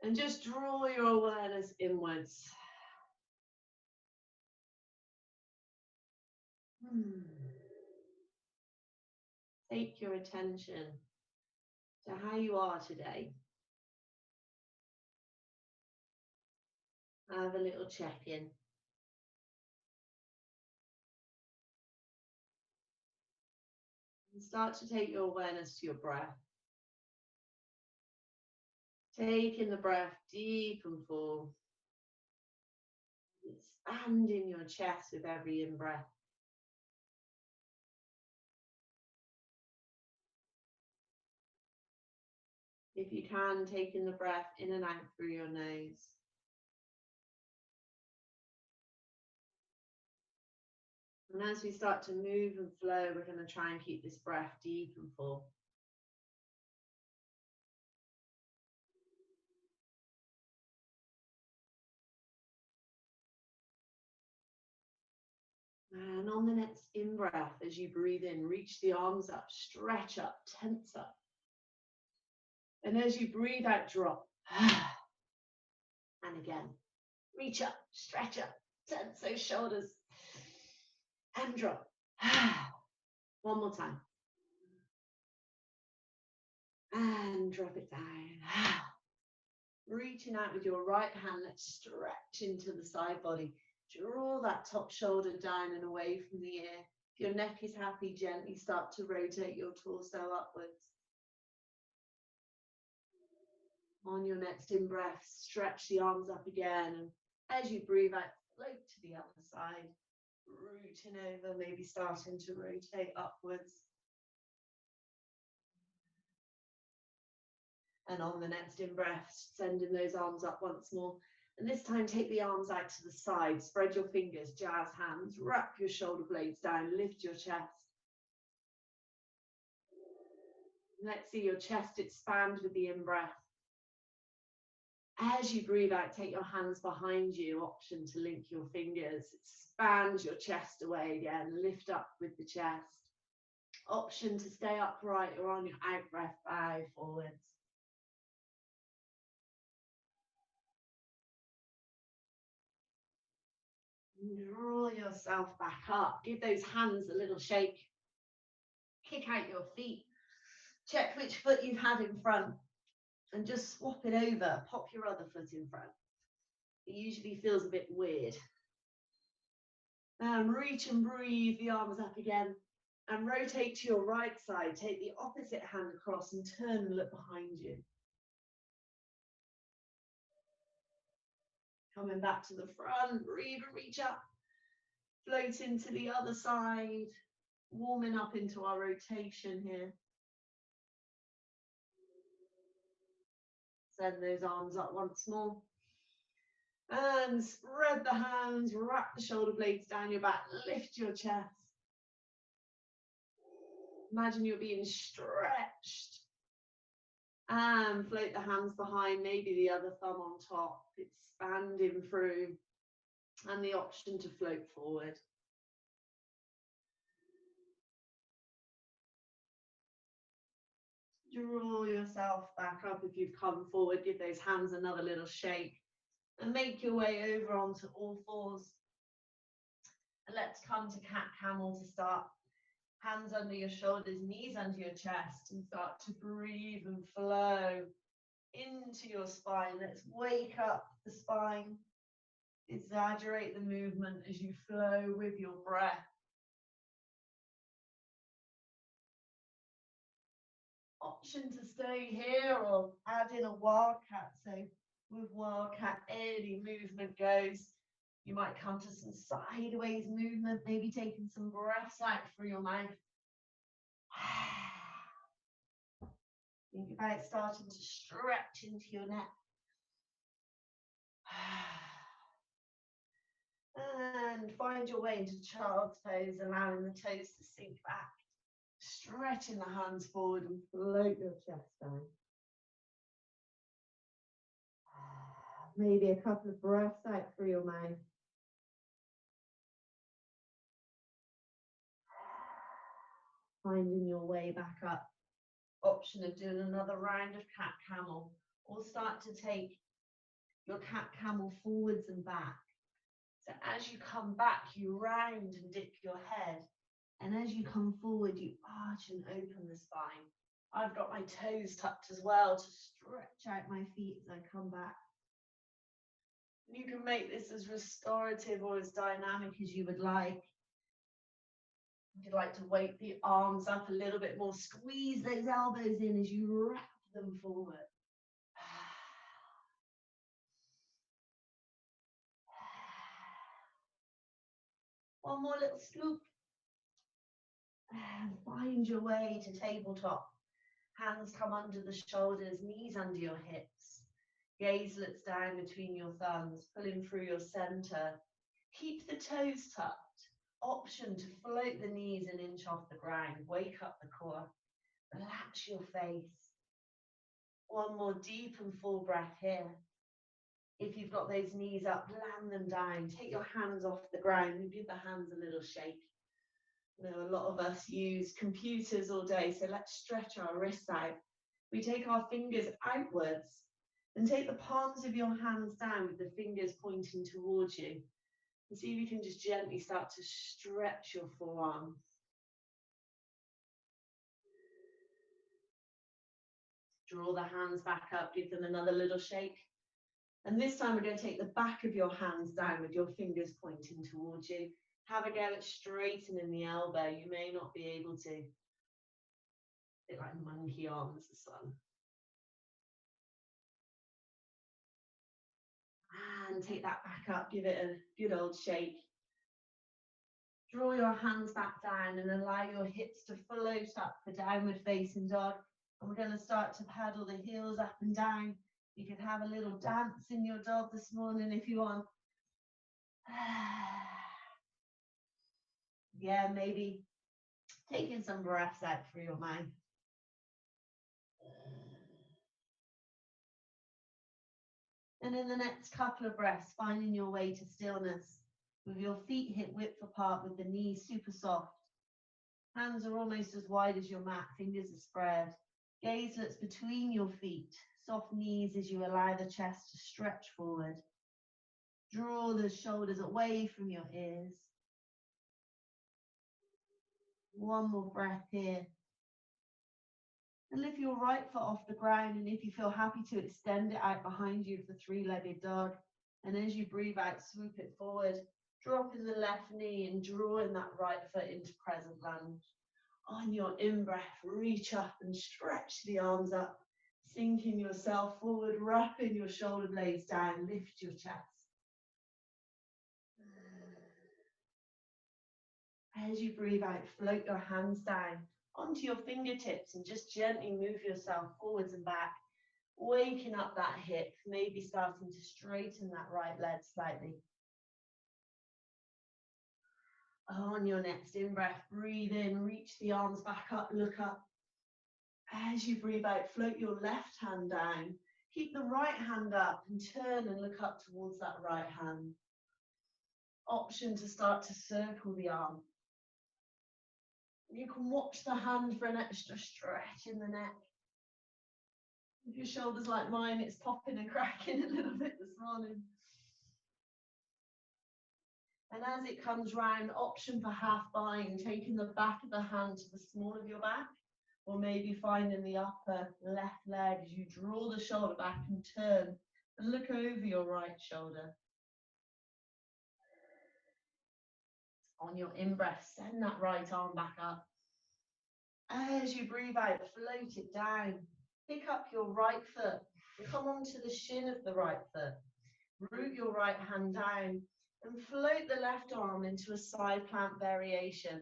And just draw your awareness inwards. Take your attention to how you are today. Have a little check-in. And start to take your awareness to your breath. Taking the breath deep and full. Expanding your chest with every in-breath. If you can, taking the breath in and out through your nose. And as we start to move and flow, we're going to try and keep this breath deep and full. And on the next in-breath, as you breathe in, reach the arms up, stretch up, tense up. And as you breathe out, drop. And again, reach up, stretch up, tense those shoulders, and drop. One more time. And drop it down. Reaching out with your right hand, let's stretch into the side body. Draw that top shoulder down and away from the ear. If your neck is happy, gently start to rotate your torso upwards. On your next in-breath, stretch the arms up again. And as you breathe out, float to the other side. Rooting over, maybe starting to rotate upwards. And on the next in-breath, sending those arms up once more. And this time, take the arms out to the side. Spread your fingers, jazz hands, wrap your shoulder blades down, lift your chest. Let's see your chest expand with the in-breath. As you breathe out, take your hands behind you, option to link your fingers. Expand your chest away again, lift up with the chest. Option to stay upright or on your out-breath, bow forwards. Draw yourself back up. Give those hands a little shake. Kick out your feet. Check which foot you've had in front and just swap it over. Pop your other foot in front. It usually feels a bit weird. Reach and breathe the arms up again and rotate to your right side. Take the opposite hand across and turn and look behind you. Coming back to the front, breathe and reach up. Float into the other side, warming up into our rotation here. Send those arms up once more. And spread the hands, wrap the shoulder blades down your back, lift your chest. Imagine you're being stretched. And float the hands behind, maybe the other thumb on top, expanding through. And the option to float forward. Draw yourself back up if you've come forward. Give those hands another little shake. And make your way over onto all fours. And let's come to cat camel to start. Hands under your shoulders, knees under your chest, and start to breathe and flow into your spine. Let's wake up the spine. Exaggerate the movement as you flow with your breath. Option to stay here or add in a wildcat. So with wildcat, any movement goes. You might come to some sideways movement, maybe taking some breaths out through your mouth. Think about starting to stretch into your neck. And find your way into child's pose, allowing the toes to sink back. Stretching the hands forward and float your chest down. Maybe a couple of breaths out through your mouth. Finding your way back up. Option of doing another round of cat camel, or start to take your cat camel forwards and back. So as you come back, you round and dip your head. And as you come forward, you arch and open the spine. I've got my toes tucked as well to stretch out my feet as I come back. You can make this as restorative or as dynamic as you would like. If you'd like to wake the arms up a little bit more, squeeze those elbows in as you wrap them forward. One more little scoop. And find your way to tabletop. Hands come under the shoulders, knees under your hips. Gazelets down between your thumbs, pulling through your center. Keep the toes tucked. Option to float the knees an inch off the ground. Wake up the core. Relax your face. One more deep and full breath here. If you've got those knees up, land them down. Take your hands off the ground and give the hands a little shake. You know, a lot of us use computers all day, so let's stretch our wrists out. We take our fingers outwards and take the palms of your hands down with the fingers pointing towards you. And see if you can just gently start to stretch your forearms. Draw the hands back up, give them another little shake. And this time we're going to take the back of your hands down with your fingers pointing towards you. Have a go at straightening the elbow. You may not be able to. A bit like monkey arms, this one. And take that back up, give it a good old shake. Draw your hands back down and allow your hips to float up for downward facing dog. And we're going to start to paddle the heels up and down. You could have a little dance in your dog this morning if you want. Yeah, maybe taking some breaths out through your mouth. And in the next couple of breaths, finding your way to stillness with your feet hip width apart with the knees super soft. Hands are almost as wide as your mat, fingers are spread. Gazelets between your feet, soft knees as you allow the chest to stretch forward. Draw the shoulders away from your ears. One more breath here. And lift your right foot off the ground, and if you feel happy to, extend it out behind you for three-legged dog. And as you breathe out, swoop it forward, dropping the left knee and drawing that right foot into present lunge. On your in-breath, reach up and stretch the arms up, sinking yourself forward, wrapping your shoulder blades down, lift your chest. As you breathe out, float your hands down onto your fingertips and just gently move yourself forwards and back, waking up that hip, maybe starting to straighten that right leg slightly. On your next in-breath, breathe in, reach the arms back up, look up. As you breathe out, float your left hand down. Keep the right hand up and turn and look up towards that right hand. Option to start to circle the arm. You can watch the hand for an extra stretch in the neck. If your shoulder's like mine, it's popping and cracking a little bit this morning. And as it comes round, option for half bind, taking the back of the hand to the small of your back, or maybe finding the upper left leg as you draw the shoulder back and turn and look over your right shoulder. On your in-breath, send that right arm back up. As you breathe out, float it down. Pick up your right foot and come onto the shin of the right foot. Root your right hand down and float the left arm into a side plant variation.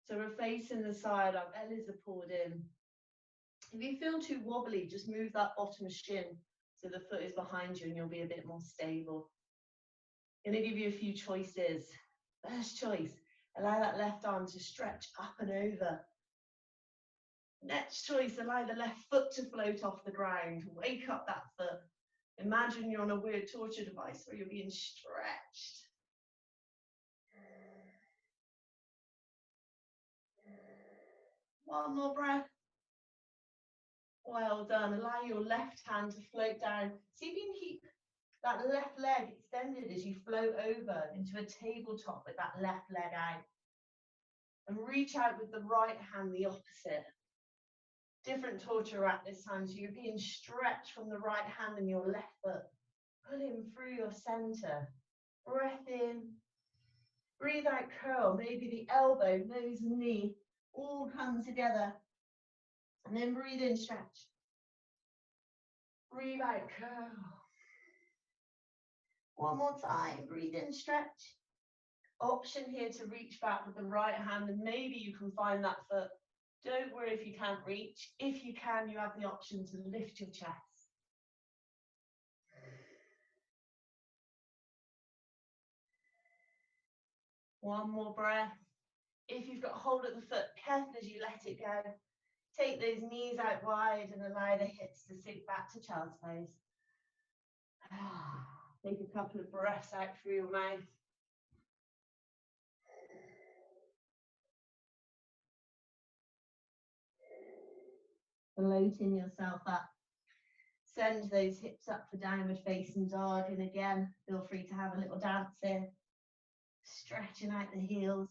So we're facing the side, our bellies are pulled in. If you feel too wobbly, just move that bottom shin so the foot is behind you and you'll be a bit more stable. I'm going to give you a few choices. First choice, allow that left arm to stretch up and over. Next choice, allow the left foot to float off the ground. Wake up that foot. Imagine you're on a weird torture device where you're being stretched. One more breath. Well done. Allow your left hand to float down. See if you can keep That left leg extended as you float over into a tabletop with that left leg out. And reach out with the right hand, the opposite. Different torture rack this time, so you're being stretched from the right hand and your left foot. Pulling through your center. Breath in. Breathe out, curl. Maybe the elbow, nose and knee all come together. And then breathe in, stretch. Breathe out, curl. One more time, breathe in, stretch. Option here to reach back with the right hand, and maybe you can find that foot. Don't worry if you can't reach. If you can, you have the option to lift your chest. One more breath. If you've got hold of the foot, careful as you let it go. Take those knees out wide and allow the hips to sink back to child's pose. Take a couple of breaths out through your mouth. Floating yourself up. Send those hips up for downward facing dog. And again, feel free to have a little dance here. Stretching out the heels.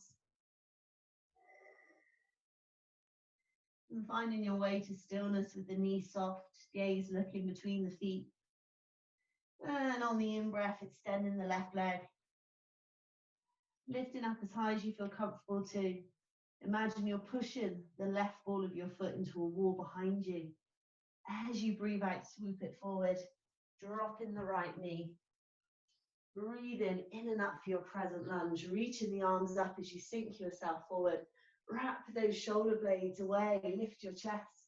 And finding your way to stillness with the knee soft, gaze looking between the feet. And on the in-breath, extending the left leg. Lifting up as high as you feel comfortable to. Imagine you're pushing the left ball of your foot into a wall behind you. As you breathe out, swoop it forward. Dropping the right knee. Breathing in and up for your crescent lunge. Reaching the arms up as you sink yourself forward. Wrap those shoulder blades away. Lift your chest.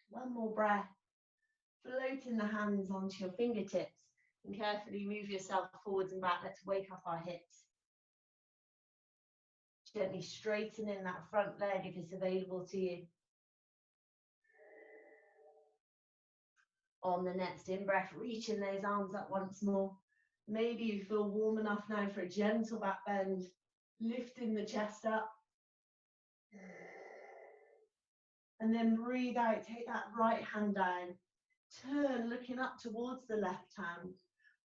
One more breath. Floating the hands onto your fingertips. And carefully move yourself forwards and back. Let's wake up our hips. Gently straightening that front leg if it's available to you. On the next in-breath, reaching those arms up once more. Maybe you feel warm enough now for a gentle back bend. Lifting the chest up. And then breathe out, take that right hand down. Turn, looking up towards the left hand.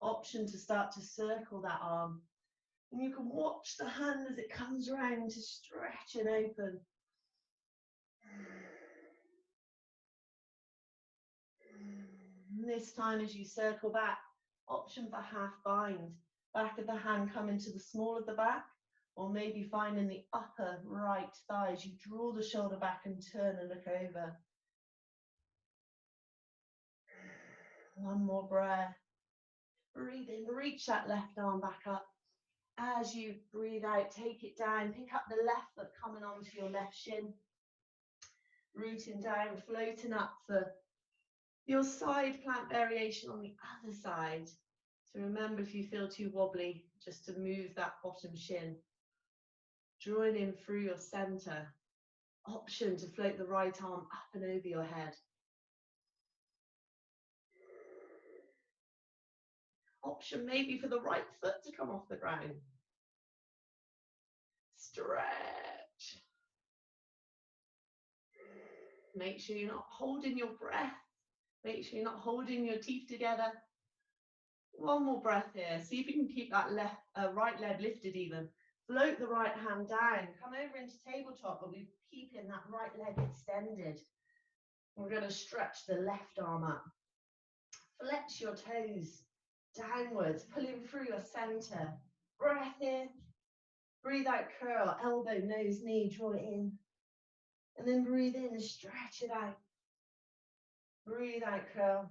Option to start to circle that arm. And you can watch the hand as it comes around to stretch and open. And this time as you circle back, option for half bind. Back of the hand coming to the small of the back, or maybe finding the upper right thigh as you draw the shoulder back and turn and look over. One more breath. Breathe in, reach that left arm back up. As you breathe out, take it down, pick up the left foot coming onto your left shin. Rooting down, floating up for your side plank variation on the other side. So remember, if you feel too wobbly, just to move that bottom shin. Drawing in through your center. Option to float the right arm up and over your head. Option maybe for the right foot to come off the ground. Stretch. Make sure you're not holding your breath. Make sure you're not holding your teeth together. One more breath here. See if you can keep that right leg lifted even. Float the right hand down. Come over into tabletop, but we're keeping that right leg extended. We're going to stretch the left arm up. Flex your toes downwards, pulling through your center. Breath in. Breathe out, curl. Elbow, nose, knee, draw it in. And then breathe in and stretch it out. Breathe out, curl.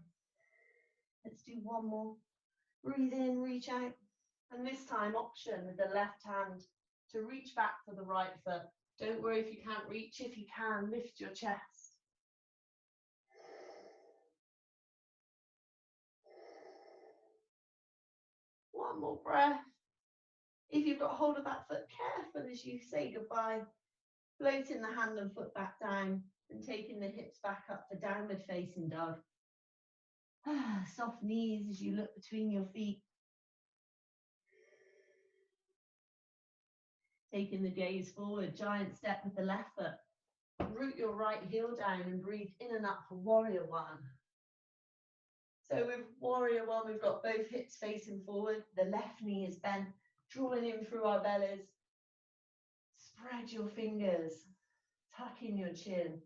Let's do one more. Breathe in, reach out. And this time, option with the left hand to reach back for the right foot. Don't worry if you can't reach. If you can, lift your chest. One more breath. If you've got hold of that foot, careful as you say goodbye. Floating the hand and foot back down and taking the hips back up for downward facing dog. Soft knees as you look between your feet. Taking the gaze forward, giant step with the left foot. Root your right heel down and breathe in and up for warrior one. So with warrior one, we've got both hips facing forward. The left knee is bent, drawing in through our bellies. Spread your fingers, tuck in your chin.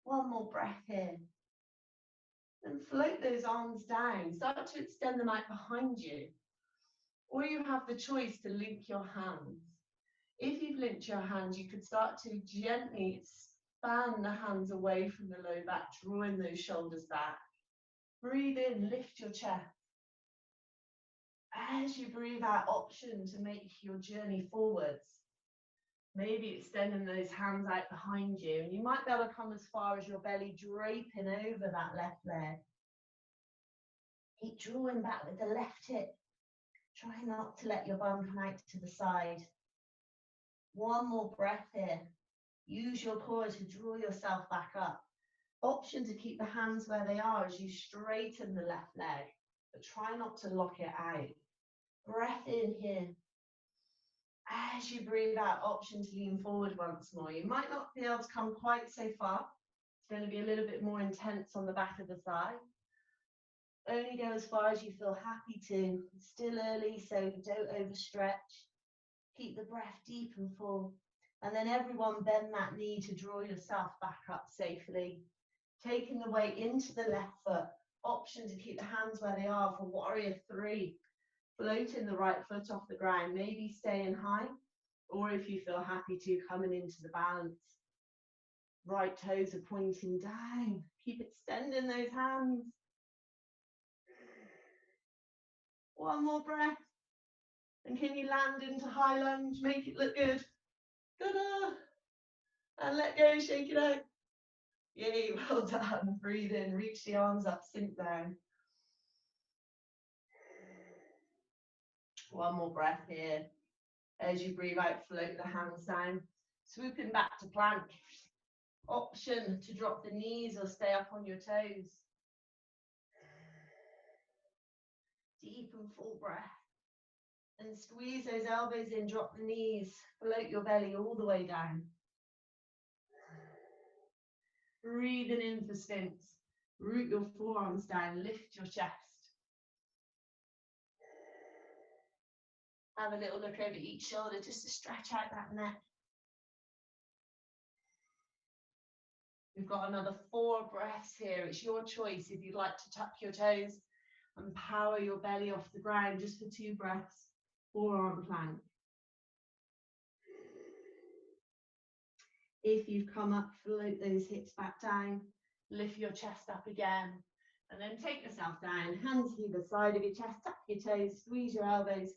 One more breath here. And float those arms down. Start to extend them out behind you. Or you have the choice to link your hands. If you've linked your hands, you could start to gently expand the hands away from the low back, drawing those shoulders back. Breathe in, lift your chest. As you breathe out, option to make your journey forwards. Maybe extending those hands out behind you, and you might be able to come as far as your belly draping over that left leg. Keep drawing back with the left hip. Try not to let your bum come out to the side. One more breath here. Use your core to draw yourself back up. Option to keep the hands where they are as you straighten the left leg, but try not to lock it out. Breath in here. As you breathe out, option to lean forward once more. You might not be able to come quite so far. It's going to be a little bit more intense on the back of the thigh. Only go as far as you feel happy to. It's still early, so don't overstretch. Keep the breath deep and full. And then everyone bend that knee to draw yourself back up safely. Taking the weight into the left foot. Option to keep the hands where they are for warrior three. Floating the right foot off the ground, maybe staying high, or if you feel happy to, coming into the balance. Right toes are pointing down. Keep extending those hands. One more breath. And can you land into high lunge? Make it look good. Ta-da! And let go, shake it out. Yay, well done. Breathe in, reach the arms up, sink down. One more breath here. As you breathe out, float the hands down. Swooping back to plank. Option to drop the knees or stay up on your toes. Deep and full breath. And squeeze those elbows in, drop the knees. Float your belly all the way down. Breathing in for Sphinx. Root your forearms down, lift your chest. Have a little look over each shoulder just to stretch out that neck. We've got another 4 breaths here. It's your choice if you'd like to tuck your toes and power your belly off the ground just for 2 breaths. Forearm plank. If you've come up, float those hips back down. Lift your chest up again. And then take yourself down. Hands to either side of your chest. Tuck your toes. Squeeze your elbows.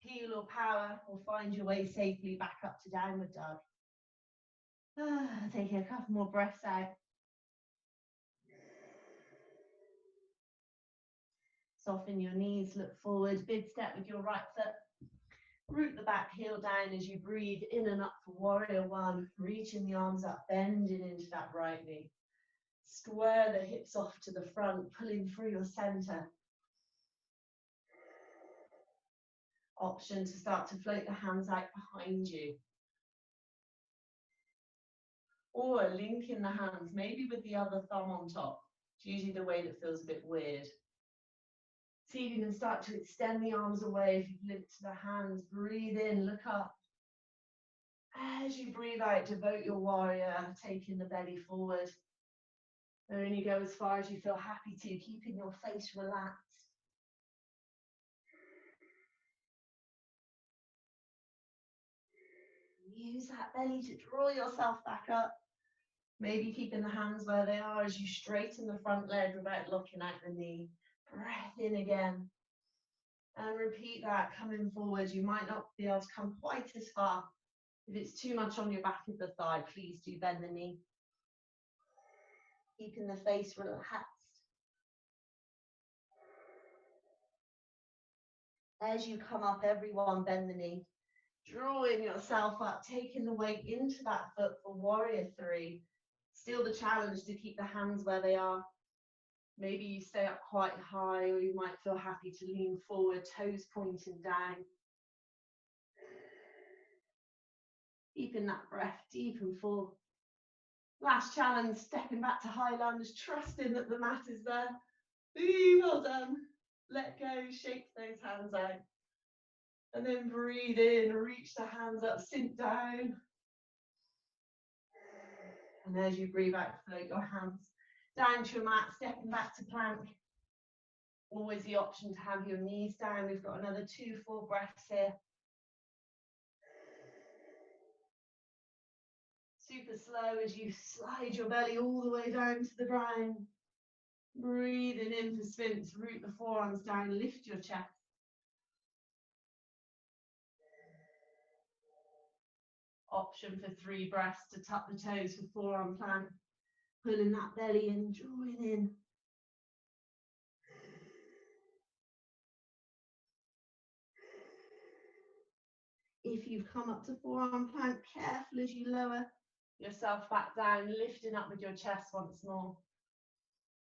Peel or power, or find your way safely back up to downward dog. Take a couple more breaths out. Soften your knees, look forward, big step with your right foot. Root the back heel down as you breathe in and up for warrior one. Reaching the arms up, bending into that right knee. Square the hips off to the front, pulling through your center. Option to start to float the hands out behind you. Or linking the hands, maybe with the other thumb on top. It's usually the way that feels a bit weird. See if you can start to extend the arms away if you've linked to the hands. Breathe in, look up. As you breathe out, devote your warrior, taking the belly forward. Only go as far as you feel happy to, keeping your face relaxed. Use that belly to draw yourself back up. Maybe keeping the hands where they are as you straighten the front leg without locking out the knee. Breath in again. And repeat that, coming forward. You might not be able to come quite as far. If it's too much on your back of the thigh, please do bend the knee. Keeping the face relaxed. As you come up, everyone bend the knee. Drawing yourself up, taking the weight into that foot for warrior three. Still the challenge to keep the hands where they are. Maybe you stay up quite high, or you might feel happy to lean forward, toes pointing down. Keeping that breath deep and full. Last challenge, stepping back to high lunge, trusting that the mat is there. Ooh, well done. Let go, shake those hands out. And then breathe in, reach the hands up, sink down. And as you breathe out, float your hands down to your mat, stepping back to plank. Always the option to have your knees down. We've got another 2 full breaths here. Super slow as you slide your belly all the way down to the ground. Breathing in for sprints, root the forearms down, lift your chest. Option for 3 breaths to tuck the toes for forearm plank. Pulling that belly in, drawing in. If you've come up to forearm plank, careful as you lower yourself back down, lifting up with your chest once more.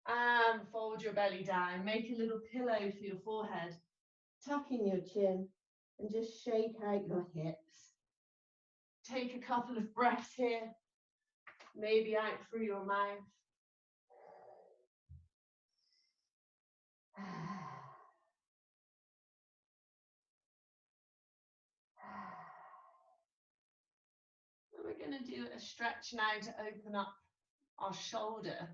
And fold your belly down, make a little pillow for your forehead, tuck in your chin, and just shake out your hips. Take a couple of breaths here, maybe out through your mouth. And we're going to do a stretch now to open up our shoulder.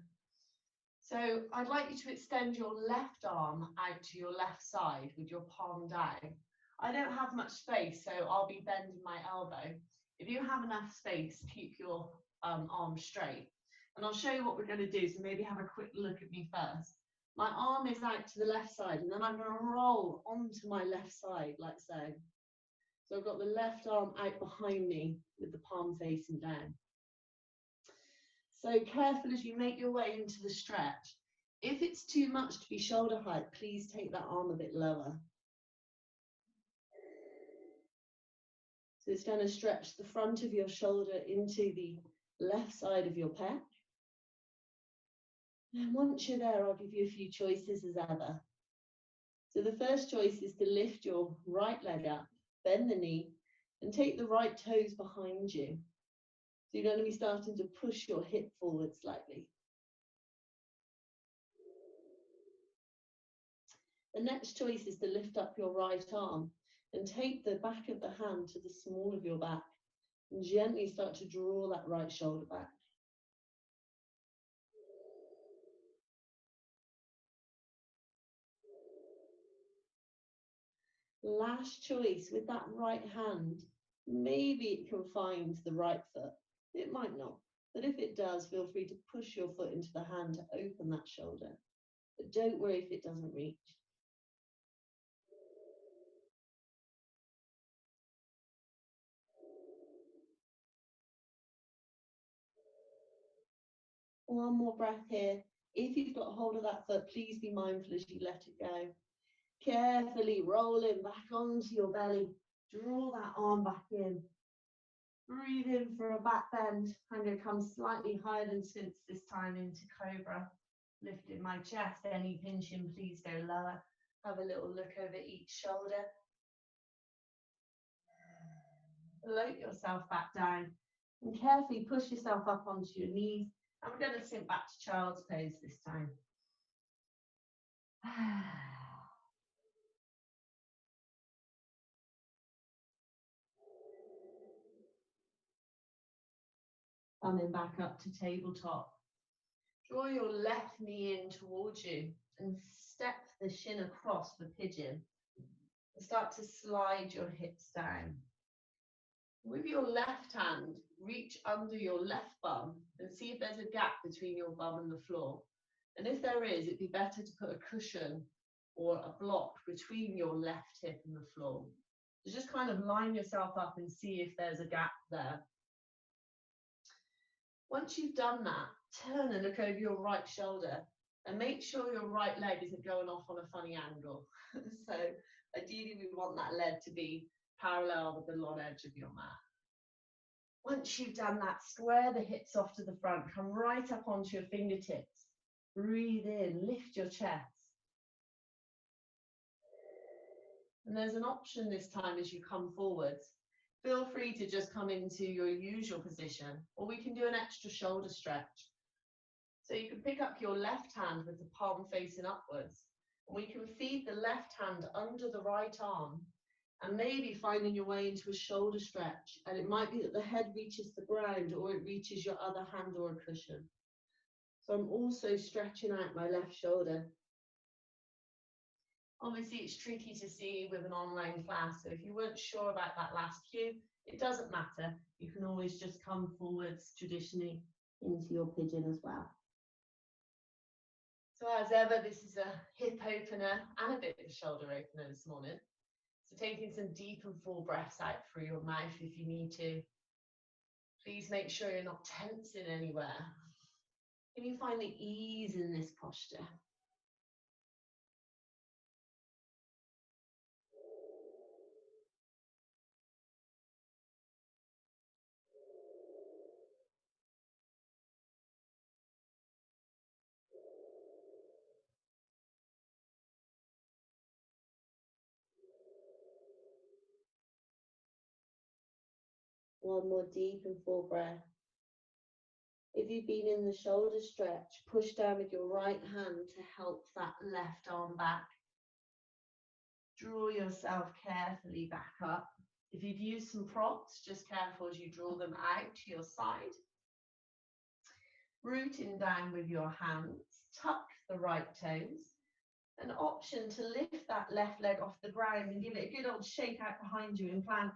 So I'd like you to extend your left arm out to your left side with your palm down. I don't have much space, so I'll be bending my elbow. If you have enough space, keep your arm straight. And I'll show you what we're going to do, so maybe have a quick look at me first. My arm is out to the left side, and then I'm going to roll onto my left side, like so. So I've got the left arm out behind me with the palm facing down. So careful as you make your way into the stretch. If it's too much to be shoulder height, please take that arm a bit lower. So it's going to stretch the front of your shoulder into the left side of your pec. And once you're there, I'll give you a few choices as ever. So the first choice is to lift your right leg up, bend the knee, and take the right toes behind you. So you're going to be starting to push your hip forward slightly. The next choice is to lift up your right arm and take the back of the hand to the small of your back and gently start to draw that right shoulder back. Last choice, with that right hand, maybe it can find the right foot. It might not, but if it does, feel free to push your foot into the hand to open that shoulder. But don't worry if it doesn't reach. One more breath here. If you've got hold of that foot, please be mindful as you let it go. Carefully rolling back onto your belly. Draw that arm back in. Breathe in for a back bend. I'm going to come slightly higher than Sphinx this time into Cobra. Lifting my chest. Any pinching, please go lower. Have a little look over each shoulder. Float yourself back down. And carefully push yourself up onto your knees. And we're going to sink back to child's pose this time. Coming back up to tabletop. Draw your left knee in towards you and step the shin across for pigeon. And start to slide your hips down. With your left hand, reach under your left bum and see if there's a gap between your bum and the floor. And if there is, it'd be better to put a cushion or a block between your left hip and the floor. So just kind of line yourself up and see if there's a gap there. Once you've done that, turn and look over your right shoulder and make sure your right leg isn't going off on a funny angle. So ideally we want that leg to be parallel with the long edge of your mat. Once you've done that, square the hips off to the front, come right up onto your fingertips. Breathe in, lift your chest. And there's an option this time as you come forwards. Feel free to just come into your usual position, or we can do an extra shoulder stretch. So you can pick up your left hand with the palm facing upwards, and we can feed the left hand under the right arm, and maybe finding your way into a shoulder stretch. And it might be that the head reaches the ground, or it reaches your other hand or a cushion. So I'm also stretching out my left shoulder. Obviously, it's tricky to see with an online class, so if you weren't sure about that last cue, it doesn't matter. You can always just come forwards traditionally into your pigeon as well. So as ever, this is a hip opener and a bit of a shoulder opener this morning. So taking some deep and full breaths out through your mouth if you need to. Please make sure you're not tensing anywhere. Can you find the ease in this posture? One more deep and full breath. If you've been in the shoulder stretch, push down with your right hand to help that left arm back. Draw yourself carefully back up. If you've used some props, just careful as you draw them out to your side. Rooting down with your hands, tuck the right toes. An option to lift that left leg off the ground and give it a good old shake out behind you in plank.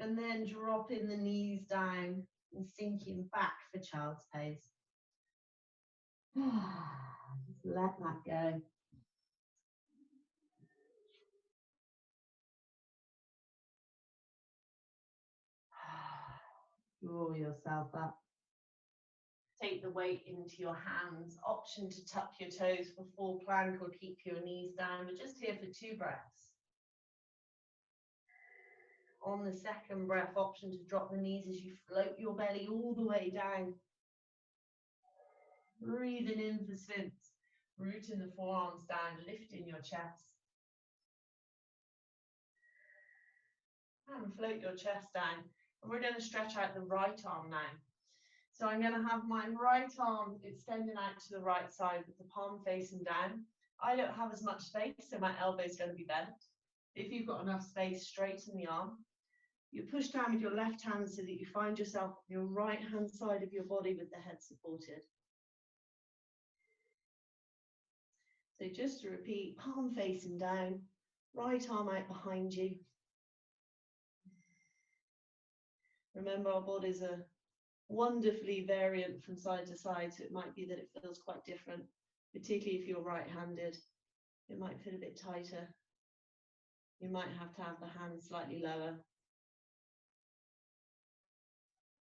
And then dropping the knees down and sinking back for child's pose. Just let that go. Draw yourself up. Take the weight into your hands. Option to tuck your toes for full plank or keep your knees down. We're just here for 2 breaths. On the second breath, option to drop the knees as you float your belly all the way down. Breathing in for Sphinx. Rooting the forearms down, lifting your chest. And float your chest down. And we're going to stretch out the right arm now. So I'm going to have my right arm extending out to the right side with the palm facing down. I don't have as much space, so my elbow is going to be bent. If you've got enough space, straighten the arm. You push down with your left hand so that you find yourself on your right hand side of your body with the head supported. So just to repeat, palm facing down, right arm out behind you. Remember, our bodies are wonderfully variant from side to side, so it might be that it feels quite different, particularly if you're right-handed. It might feel a bit tighter. You might have to have the hands slightly lower.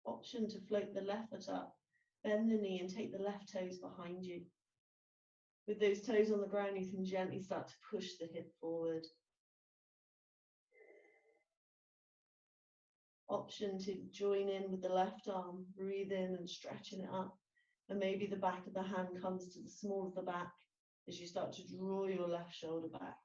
Option to float the left foot up, bend the knee and take the left toes behind you. With those toes on the ground, you can gently start to push the hip forward. Option to join in with the left arm, breathe in and stretching it up. And maybe the back of the hand comes to the small of the back as you start to draw your left shoulder back.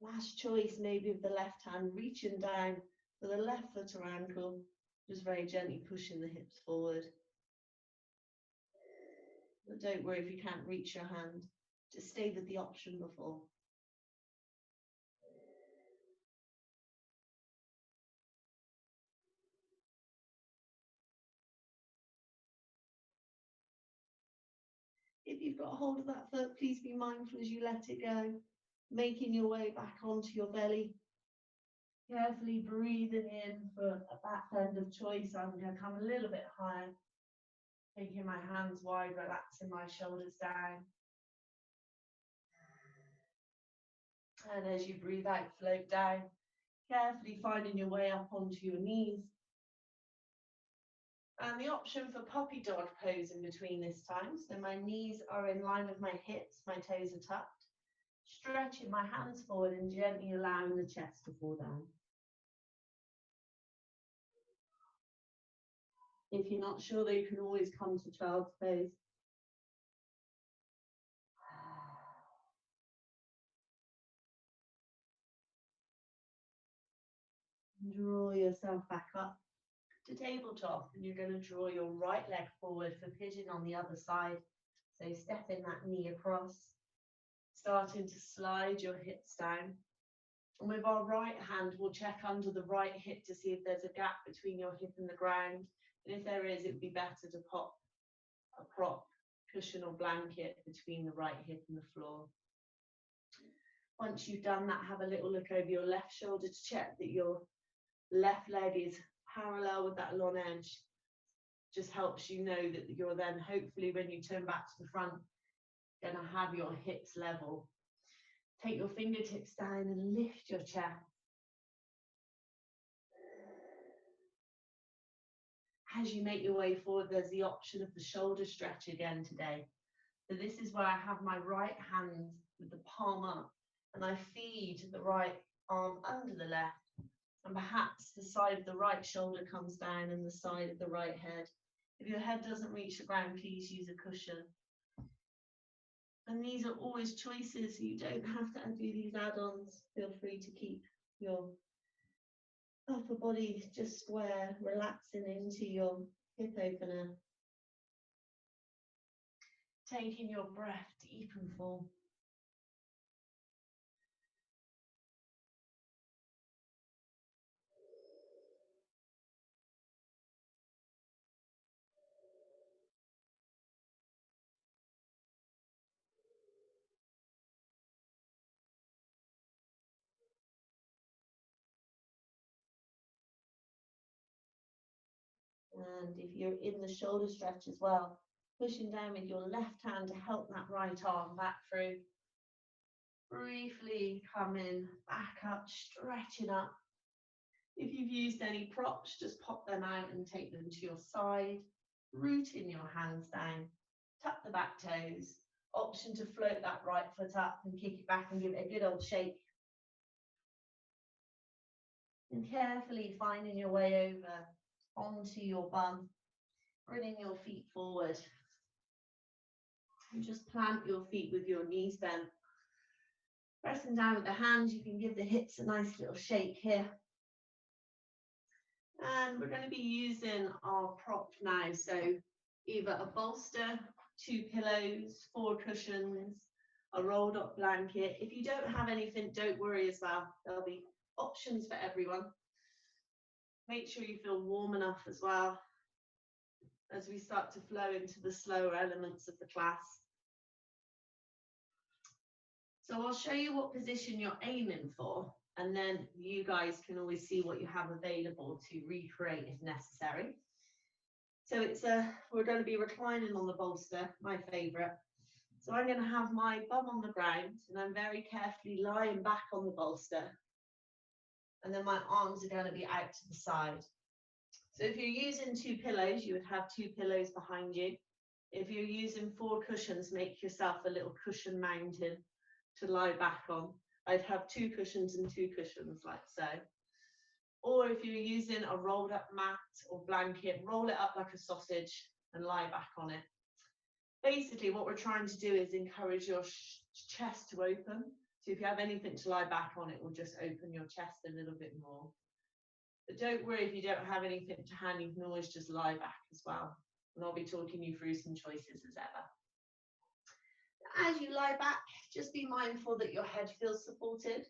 Last choice, maybe of the left hand reaching down for the left foot or ankle, just very gently pushing the hips forward. But don't worry if you can't reach your hand, just stay with the option before. If you've got hold of that foot, please be mindful as you let it go, making your way back onto your belly. Carefully breathing in for a back bend of choice. I'm going to come a little bit higher, taking my hands wide, relaxing my shoulders down. And as you breathe out, float down, carefully finding your way up onto your knees. And the option for puppy dog pose in between this time. So my knees are in line with my hips, my toes are tucked. Stretching my hands forward and gently allowing the chest to fall down. If you're not sure, though, you can always come to child's pose. Draw yourself back up to tabletop, and you're going to draw your right leg forward for pigeon on the other side. So stepping that knee across, starting to slide your hips down. And with our right hand, we'll check under the right hip to see if there's a gap between your hip and the ground. And if there is, it would be better to pop a prop, cushion or blanket between the right hip and the floor. Once you've done that, have a little look over your left shoulder to check that your left leg is parallel with that long edge. Just helps you know that you're then, hopefully when you turn back to the front, going to have your hips level. Take your fingertips down and lift your chest. As you make your way forward, there's the option of the shoulder stretch again today. So this is where I have my right hand with the palm up, and I feed the right arm under the left, and perhaps the side of the right shoulder comes down and the side of the right head. If your head doesn't reach the ground, please use a cushion. And these are always choices, so you don't have to do these add-ons. Feel free to keep your upper body just square, relaxing into your hip opener. Taking your breath deep and full. And if you're in the shoulder stretch as well, pushing down with your left hand to help that right arm back through. Briefly coming back up, stretching up. If you've used any props, just pop them out and take them to your side. Rooting your hands down. Tuck the back toes. Option to float that right foot up and kick it back and give it a good old shake. And carefully finding your way over onto your bum, bringing your feet forward. And just plant your feet with your knees bent. Pressing down with the hands, you can give the hips a nice little shake here. And we're going to be using our prop now. So either a bolster, 2 pillows, 4 cushions, a rolled up blanket. If you don't have anything, don't worry as well. There'll be options for everyone. Make sure you feel warm enough as well as we start to flow into the slower elements of the class. So I'll show you what position you're aiming for, and then you guys can always see what you have available to recreate if necessary. So we're going to be reclining on the bolster, my favorite. So I'm going to have my bum on the ground, and I'm very carefully lying back on the bolster. And then my arms are going to be out to the side. So if you're using 2 pillows, you would have 2 pillows behind you. If you're using 4 cushions, make yourself a little cushion mountain to lie back on. I'd have 2 cushions and 2 cushions like so. Or if you're using a rolled up mat or blanket, roll it up like a sausage and lie back on it. Basically what we're trying to do is encourage your chest to open. So if you have anything to lie back on, it will just open your chest a little bit more. But don't worry if you don't have anything to hand, you can always just lie back as well. And I'll be talking you through some choices as ever. As you lie back, just be mindful that your head feels supported.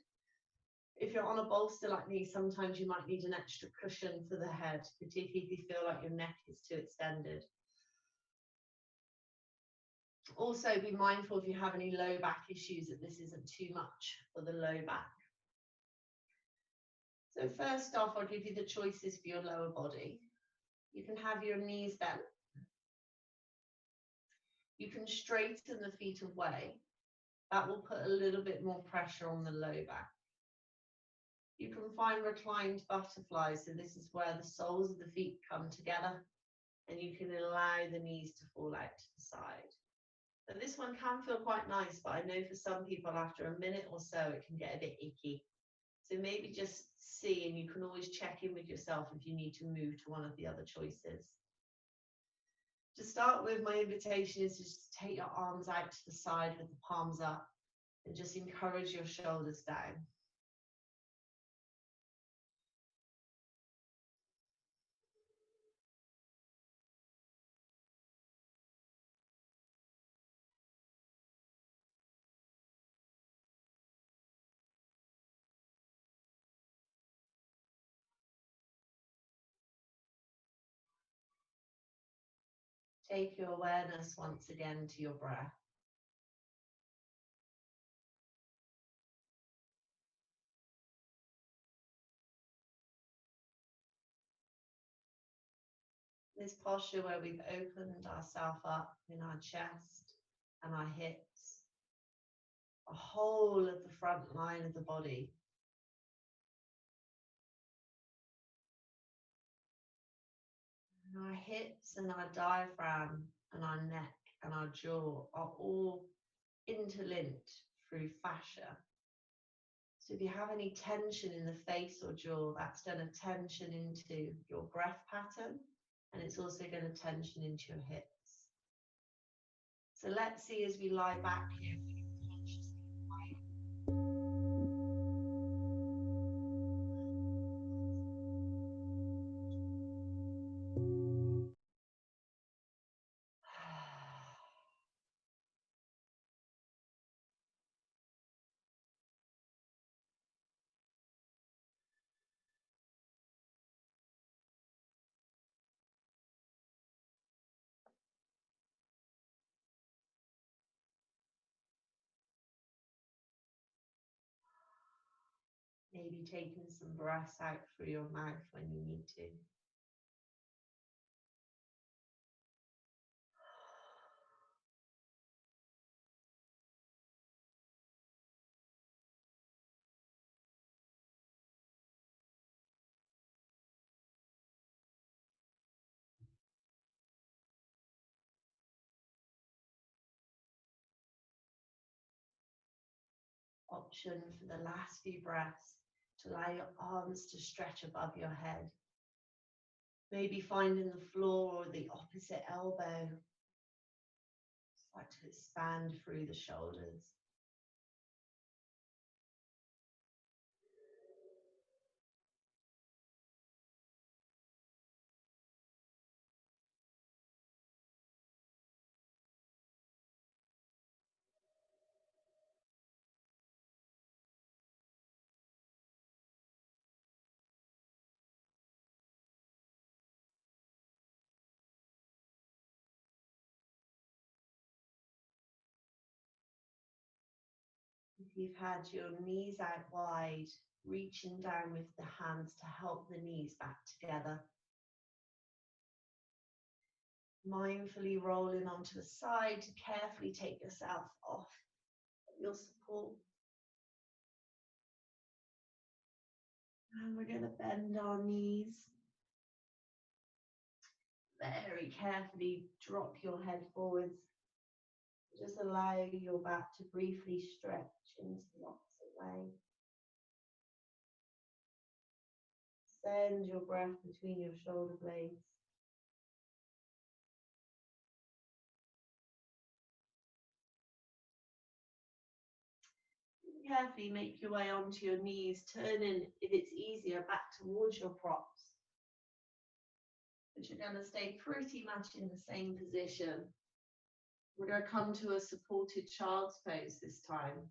If you're on a bolster like me, sometimes you might need an extra cushion for the head, particularly if you feel like your neck is too extended. Also, be mindful if you have any low back issues that this isn't too much for the low back. So first off, I'll give you the choices for your lower body. You can have your knees bent. You can straighten the feet away. That will put a little bit more pressure on the low back. You can find reclined butterflies. So this is where the soles of the feet come together and you can allow the knees to fall out to the side. And this one can feel quite nice, but I know for some people after a minute or so, it can get a bit icky. So maybe just see, and you can always check in with yourself if you need to move to one of the other choices. To start with, my invitation is to just take your arms out to the side with the palms up and just encourage your shoulders down. Take your awareness once again to your breath. This posture where we've opened ourselves up in our chest and our hips, the whole of the front line of the body. And our hips and our diaphragm and our neck and our jaw are all interlinked through fascia. So if you have any tension in the face or jaw, that's going to tension into your breath pattern, and it's also going to tension into your hips. So let's see as we lie back here, if we can consciously maybe taking some breaths out through your mouth when you need to. Option for the last few breaths to allow your arms to stretch above your head. Maybe finding the floor or the opposite elbow. Start to expand through the shoulders. If you've had your knees out wide, reaching down with the hands to help the knees back together. Mindfully rolling onto the side to carefully take yourself off your support. And we're going to bend our knees. Very carefully drop your head forwards. Just allow your back to briefly stretch into the opposite way. Send your breath between your shoulder blades. Carefully make your way onto your knees, turning, if it's easier, back towards your props. But you're going to stay pretty much in the same position. We're going to come to a supported child's pose this time.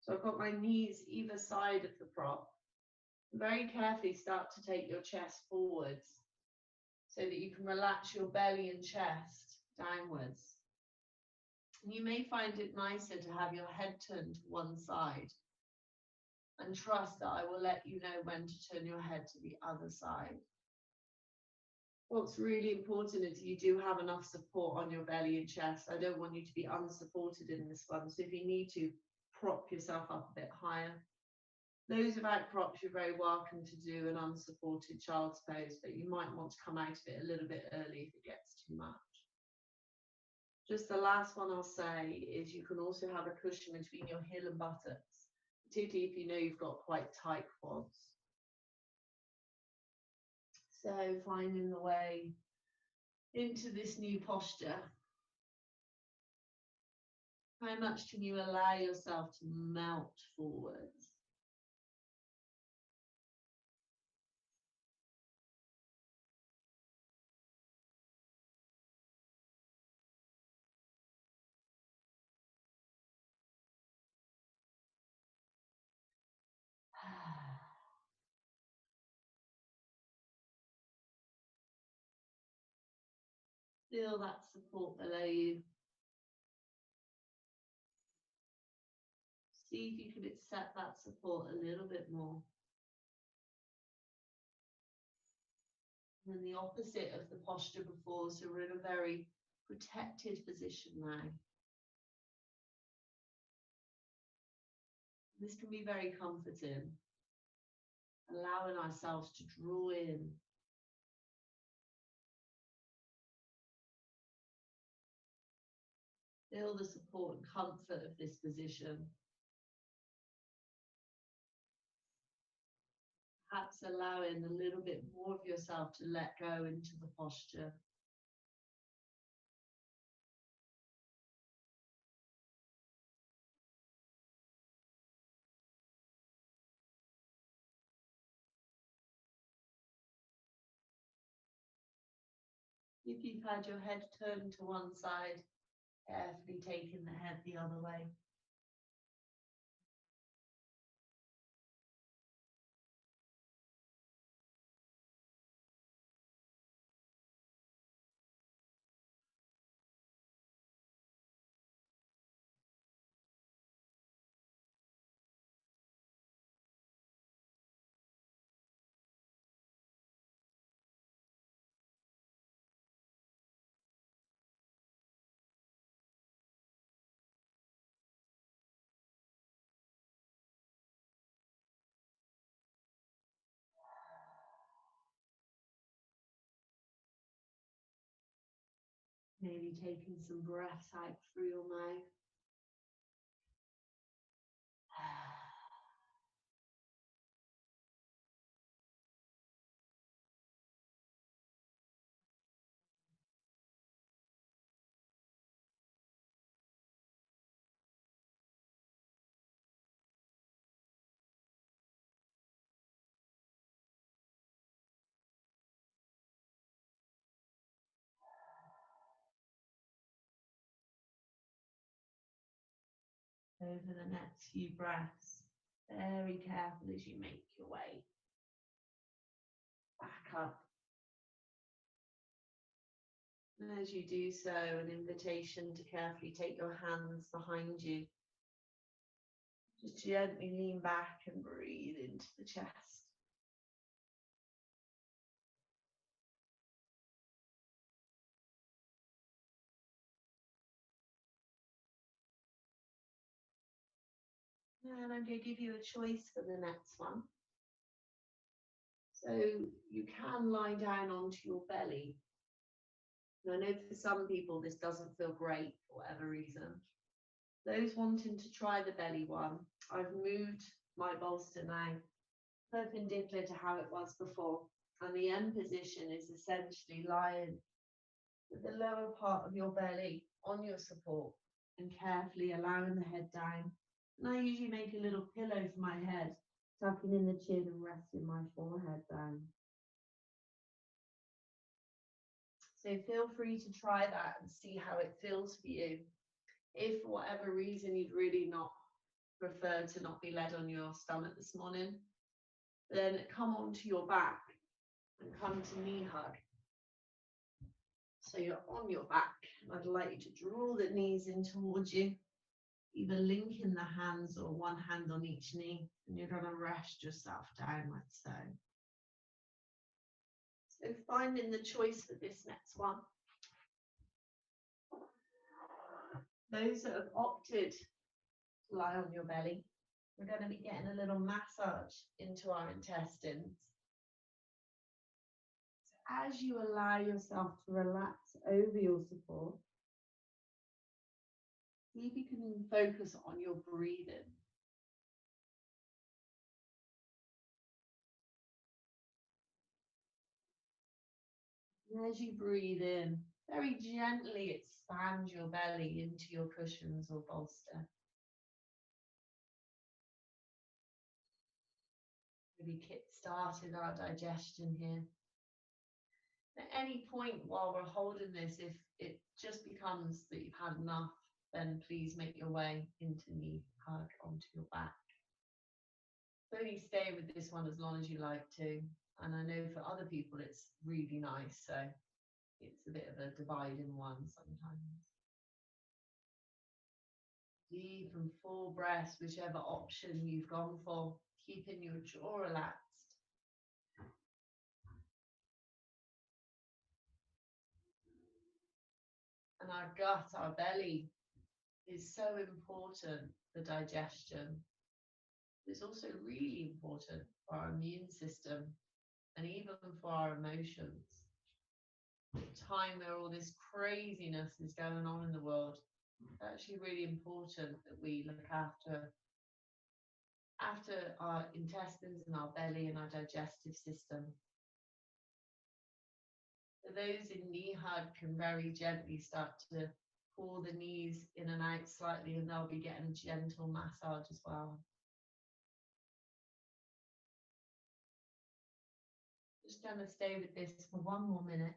So I've got my knees either side of the prop. Very carefully start to take your chest forwards so that you can relax your belly and chest downwards. And you may find it nicer to have your head turned to one side, and trust that I will let you know when to turn your head to the other side. What's really important is you do have enough support on your belly and chest. I don't want you to be unsupported in this one. So if you need to, prop yourself up a bit higher. Those without props, you're very welcome to do an unsupported child's pose, but you might want to come out of it a little bit early if it gets too much. Just the last one I'll say is you can also have a cushion between your heel and buttocks, particularly if you know you've got quite tight quads. So finding the way into this new posture. How much can you allow yourself to melt forwards? Feel that support below you. See if you can accept that support a little bit more. And then the opposite of the posture before, so we're in a very protected position now. This can be very comforting, allowing ourselves to draw in. Feel the support and comfort of this position. Perhaps allowing a little bit more of yourself to let go into the posture. If you've had your head turned to one side, carefully taking the head the other way. Maybe taking some breaths out through your mouth. Over the next few breaths, very careful as you make your way back up. And as you do so, an invitation to carefully take your hands behind you. Just gently lean back and breathe into the chest. And I'm going to give you a choice for the next one. So you can lie down onto your belly. And I know for some people this doesn't feel great for whatever reason. Those wanting to try the belly one, I've moved my bolster now perpendicular to how it was before. And the end position is essentially lying with the lower part of your belly on your support and carefully allowing the head down. And I usually make a little pillow for my head, tucking in the chin and resting my forehead down. So feel free to try that and see how it feels for you. If for whatever reason you'd really not prefer to not be led on your stomach this morning, then come onto your back and come to knee hug. So you're on your back. I'd like you to draw the knees in towards you, either linking the hands or one hand on each knee, and you're going to rest yourself down like so. So finding the choice for this next one. Those that have opted to lie on your belly, we're going to be getting a little massage into our intestines. So as you allow yourself to relax over your support, see if you can focus on your breathing. And as you breathe in, very gently expand your belly into your cushions or bolster. Maybe kick-starting our digestion here. At any point while we're holding this, if it just becomes that you've had enough, then please make your way into knee hug onto your back. Only stay with this one as long as you like to. And I know for other people it's really nice, so It's a bit of a dividing one sometimes. Deep and full breaths, whichever option you've gone for, keeping your jaw relaxed. And our gut, our belly, is so important for digestion. It's also really important for our immune system and even for our emotions. At a time where all this craziness is going on in the world, it's actually really important that we look after our intestines and our belly and our digestive system. So those in knee hug can very gently start to pull the knees in and out slightly, and they'll be getting a gentle massage as well. Just going to stay with this for one more minute.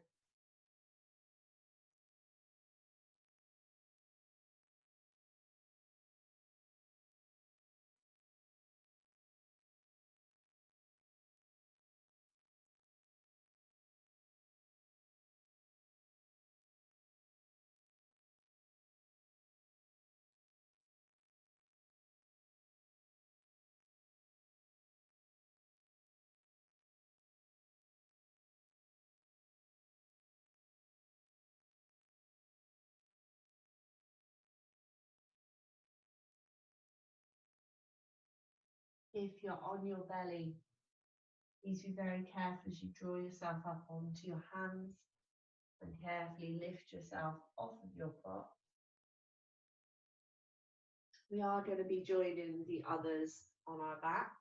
If you're on your belly, please be very careful as you draw yourself up onto your hands and carefully lift yourself off of your butt. We are going to be joining the others on our back.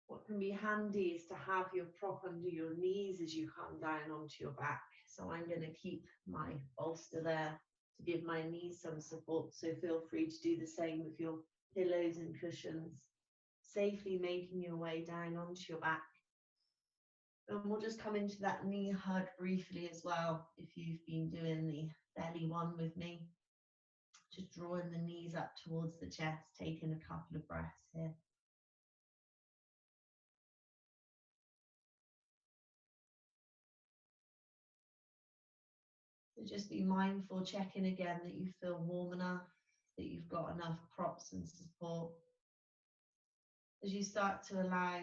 What can be handy is to have your prop under your knees as you come down onto your back. So I'm going to keep my bolster there to give my knees some support. So feel free to do the same with your pillows and cushions, safely making your way down onto your back. And we'll just come into that knee hug briefly as well, if you've been doing the belly one with me. Just drawing the knees up towards the chest, taking a couple of breaths here. So just be mindful, checking again that you feel warm enough, that you've got enough props and support. As you start to allow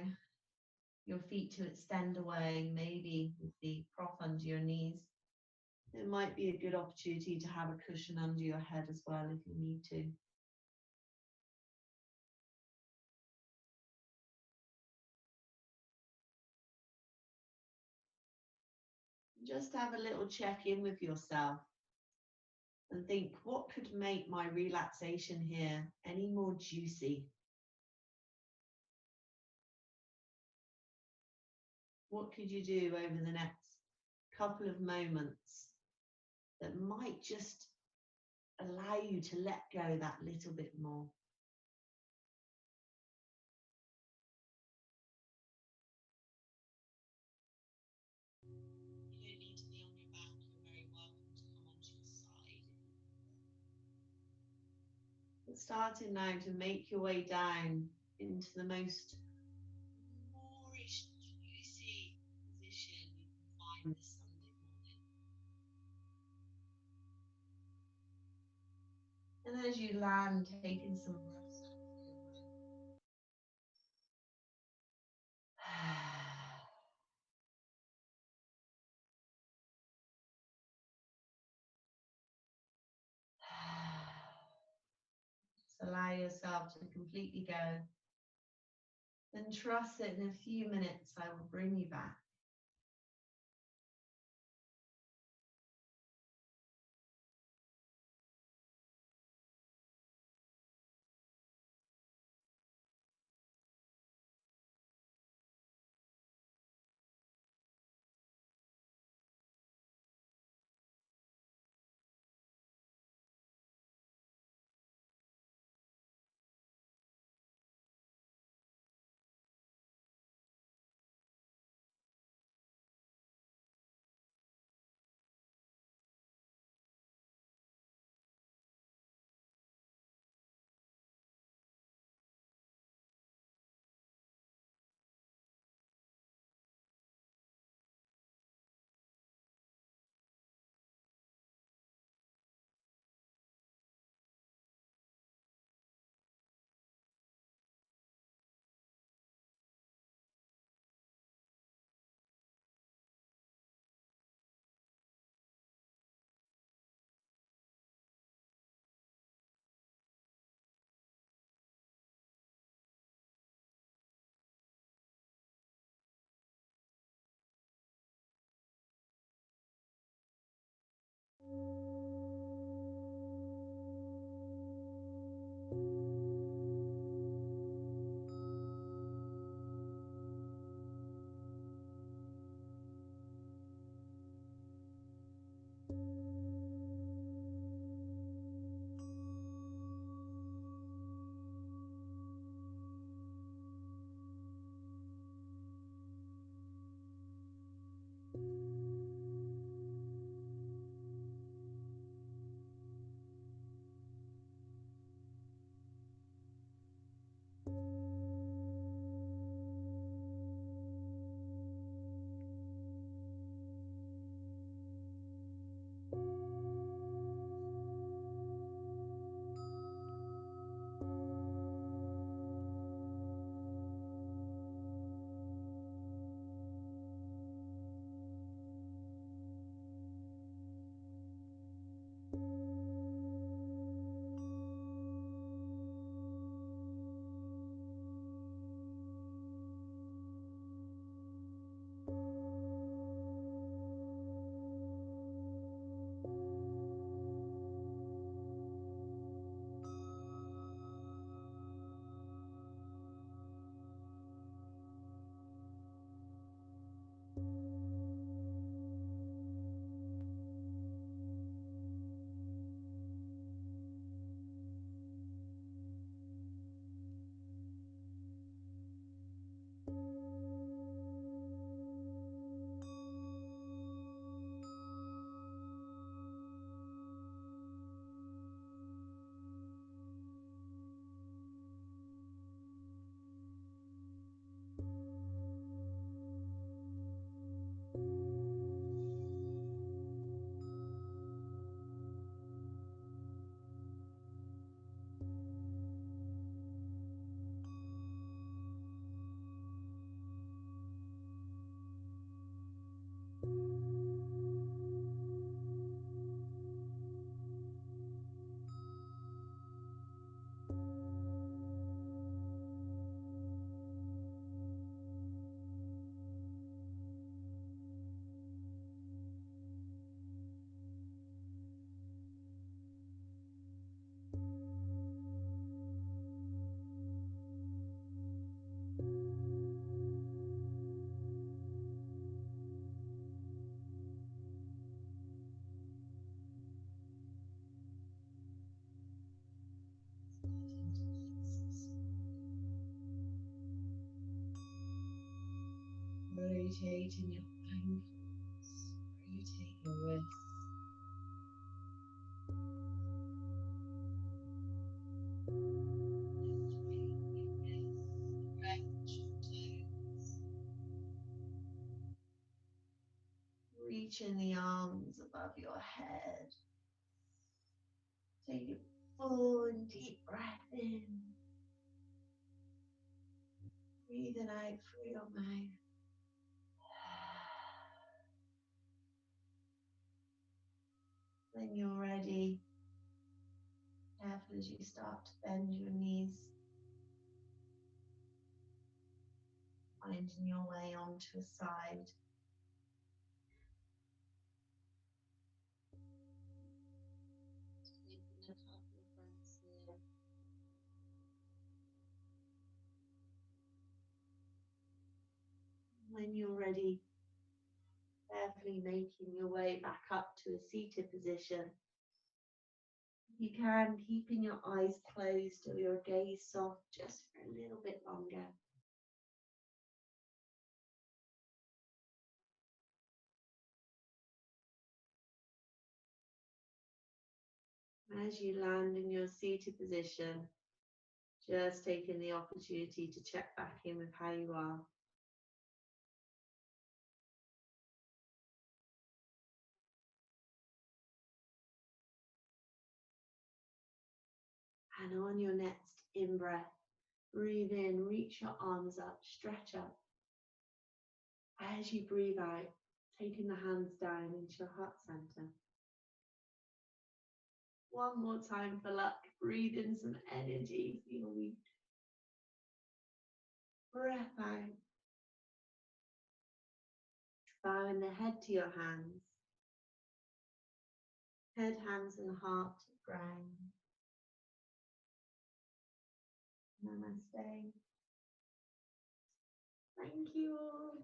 your feet to extend away, maybe with the prop under your knees, it might be a good opportunity to have a cushion under your head as well if you need to. Just have a little check-in with yourself and think, what could make my relaxation here any more juicy? What could you do over the next couple of moments that might just allow you to let go that little bit more? You don't need to be on your back. You're very welcome to come onto your side. But starting now to make your way down into the most moorish, juicy position you can find this Sunday morning. And as you land, taking some breaths out through your mouth. Just allow yourself to completely go. Then trust that in a few minutes I will bring you back. Rotating your ankles, rotate your wrists. Reaching the arms above your head. Take a full and deep breath in. Breathing out through your mouth. When you're ready, careful as you start to bend your knees, finding your way onto a side. Taking a couple of breaths here. When you're ready, carefully making your way back up to a seated position. You can, keeping your eyes closed or your gaze soft just for a little bit longer. As you land in your seated position, just taking the opportunity to check back in with how you are. And on your next in-breath, breathe in, reach your arms up, stretch up. As you breathe out, taking the hands down into your heart center. One more time for luck. Breathe in some energy for your week. Breath out. Bowing the head to your hands. Head, hands, and heart to the ground. Namaste. Thank you all.